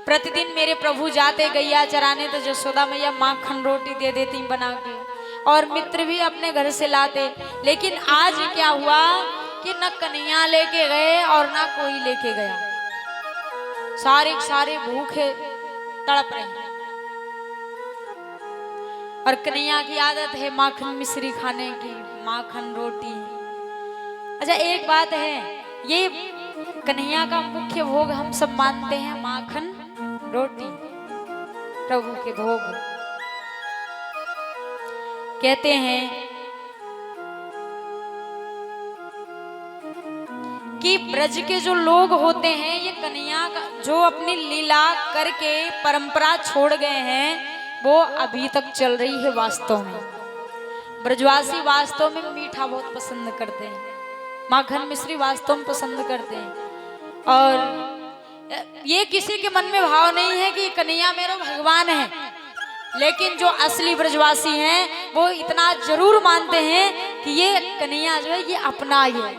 प्रतिदिन मेरे प्रभु जाते गैया चराने तो जसोदा मैया माखन रोटी दे देती बना के, और मित्र भी अपने घर से लाते। लेकिन आज क्या हुआ कि न कन्हैया लेके गए और ना कोई लेके गया, सारे भूखे तड़प रहे हैं। और कन्हैया की आदत है माखन मिश्री खाने की, माखन रोटी। अच्छा एक बात है, ये कन्हैया का मुख्य भोग हम सब मानते हैं माखन रोटी, प्रभु के भोग। कहते हैं कि ब्रज के जो लोग होते हैं, ये कन्हैया का जो अपनी लीला करके परंपरा छोड़ गए हैं, वो अभी तक चल रही है। वास्तव में ब्रजवासी वास्तव में मीठा बहुत पसंद करते हैं, माखन मिश्री वास्तव में पसंद करते हैं। और ये किसी के मन में भाव नहीं है कि कन्हैया मेरा भगवान है, लेकिन जो असली ब्रजवासी हैं वो इतना जरूर मानते हैं कि ये कन्हैया जो है ये अपना ही है,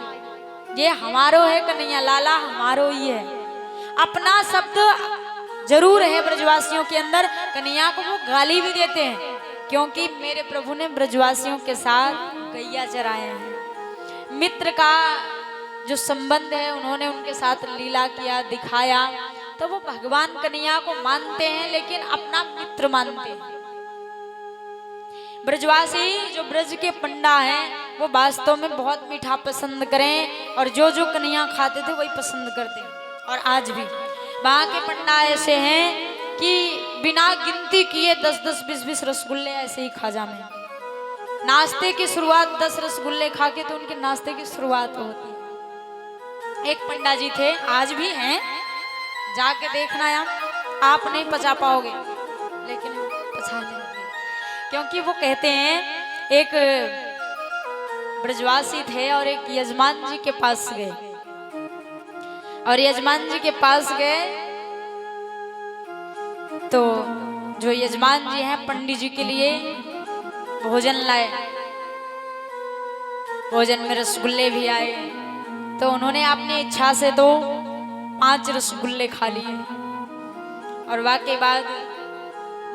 ये हमारो है, कन्हैया लाला हमारो ही है। अपना शब्द जरूर है ब्रजवासियों के अंदर। कन्हैया को वो गाली भी देते हैं, क्योंकि मेरे प्रभु ने ब्रजवासियों के साथ गैया चराए हैं। मित्र का जो संबंध है, उन्होंने उनके साथ लीला किया, दिखाया, तो वो भगवान कन्हैया को मानते हैं, लेकिन अपना मित्र मानते हैं। ब्रजवासी जो ब्रज के पंडा हैं, वो वास्तव में बहुत मीठा पसंद करें, और जो जो कन्हैया खाते थे वही पसंद करते हैं। और आज भी वहाँ के पंडा ऐसे हैं कि बिना गिनती किए 10-10, 20-20 रसगुल्ले ऐसे ही खा जामे। नाश्ते की शुरुआत 10 रसगुल्ले खा के तो उनके नाश्ते की शुरुआत होती। एक पंडा जी थे, आज भी हैं, जाके देखना आप नहीं पचा पाओगे, लेकिन पचा लेंगे। क्योंकि वो कहते हैं, एक ब्रजवासी थे और एक यजमान जी के पास गए, और यजमान जी के पास गए तो जो यजमान जी हैं पंडित जी के लिए भोजन लाए, भोजन में रसगुल्ले भी आए, तो उन्होंने अपनी इच्छा से तो 5 रसगुल्ले खा लिए, और वाकई बाद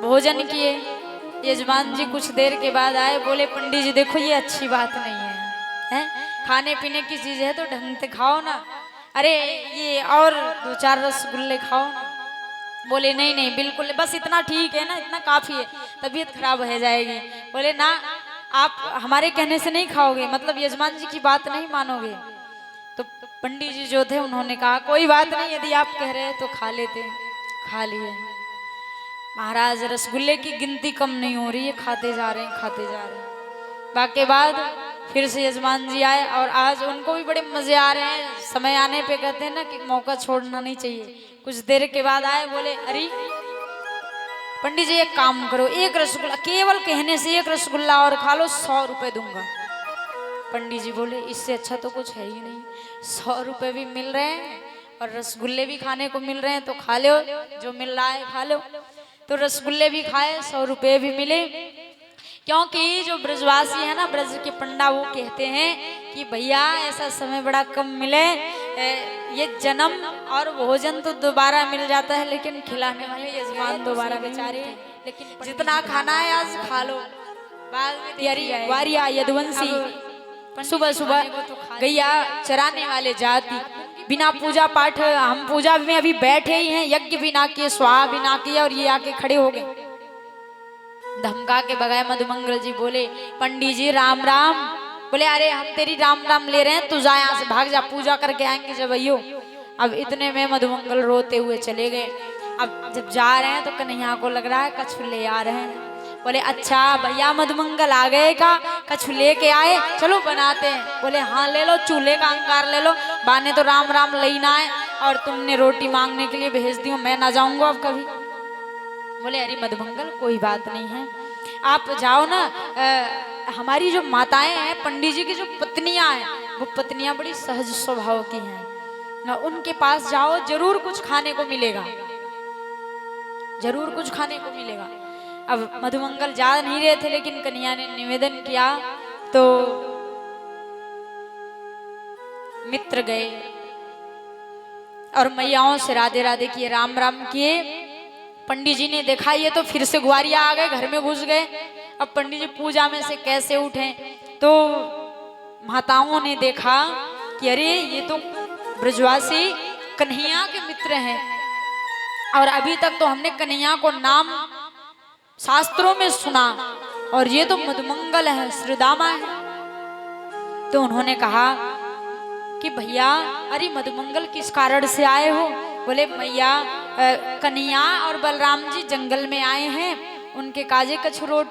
भोजन किए। यजमान जी कुछ देर के बाद आए, बोले पंडित जी देखो ये अच्छी बात नहीं है, खाने पीने की चीज है तो ढंग से खाओ ना, अरे ये और 2-4 रसगुल्ले खाओ ना। बोले नहीं नहीं बिल्कुल, बस इतना ठीक है ना, इतना काफी है, तबीयत खराब हो जाएगी। बोले ना, आप हमारे कहने से नहीं खाओगे, मतलब यजमान जी की बात नहीं मानोगे। तो पंडित जी जो थे उन्होंने कहा कोई बात नहीं, यदि आप कह रहे हैं तो खा लेते। खा लिए। महाराज रसगुल्ले की गिनती कम नहीं हो रही है, खाते जा रहे हैं, खाते जा रहे हैं। बाकी बाद फिर से यजमान जी आए, और आज उनको भी बड़े मजे आ रहे हैं। समय आने पे कहते हैं ना कि मौका छोड़ना नहीं चाहिए। कुछ देर के बाद आए, बोले अरे पंडित जी एक काम करो, एक रसगुल्ला, केवल कहने से एक रसगुल्ला और खा लो, 100 रुपए दूंगा। पंडित जी बोले इससे अच्छा तो कुछ है ही नहीं, 100 रुपए भी मिल रहे हैं और रसगुल्ले भी खाने को मिल रहे हैं, तो खा लो, जो मिल रहा है खा लो। तो रसगुल्ले भी खाए, 100 रुपए भी मिले। क्योंकि जो ब्रजवासी है ना, ब्रज के पंडा, वो कहते हैं कि भैया ऐसा समय बड़ा कम मिले, ये जन्म और भोजन तो दोबारा मिल जाता है, लेकिन खिलाने वाले यजमान दोबारा बेचारे, लेकिन जितना खाना है आज खा लो, बाद में तैयारी है। वारिया यदुवंशी सुबह सुबह गैया चराने वाले जाति, बिना पूजा पाठ, हम पूजा में अभी बैठे ही हैं, यज्ञ भी ना किए, स्वाहा भी ना किया, और ये आके खड़े हो गए। धमका के बगाए मधुमंगल जी, बोले पंडित जी राम राम। बोले अरे हम तेरी राम राम ले रहे हैं, तू जा यहाँ से, भाग जा, पूजा करके आएंगे जब अयो। अब इतने में मधुमंगल रोते हुए चले गए। अब जब जा रहे हैं तो कन्हैया को लग रहा है कछु ले आ रहे हैं। बोले अच्छा भैया मधुमंगल आ गए का, कछु लेके आए, चलो बनाते हैं। बोले हाँ ले लो, चूल्हे का अंगार ले लो, बाने तो राम राम लेना है, और तुमने रोटी मांगने के लिए भेज दियो, मैं ना जाऊंगा अब कभी। बोले अरे मधुमंगल कोई बात नहीं है, आप जाओ ना, हमारी जो माताएं हैं, पंडित जी की जो पत्नियां हैं, वो पत्नियां बड़ी सहज स्वभाव की हैं ना, उनके पास जाओ, जरूर कुछ खाने को मिलेगा, जरूर कुछ खाने को मिलेगा। अब मधुमंगल जा नहीं रहे थे, लेकिन कन्हैया ने निवेदन किया तो मित्र गए और मैयाओं से राधे राधे किए, राम राम किए। पंडित जी ने देखा ये तो फिर से ग्वारिया आ गए, घर में घुस गए। अब पंडित जी पूजा में से कैसे उठे, तो माताओं ने देखा कि अरे ये तो ब्रजवासी कन्हैया के मित्र हैं, और अभी तक तो हमने कन्हैया को नाम शास्त्रों में सुना, और ये तो मधुमंगल है, श्रीदामा है। तो उन्होंने कहा कि भैया अरे मधुमंगल किस कारण से आए हो? बोले मैया कन्हैया और बलराम जी जंगल में आए हैं, उनके काजे कछरोट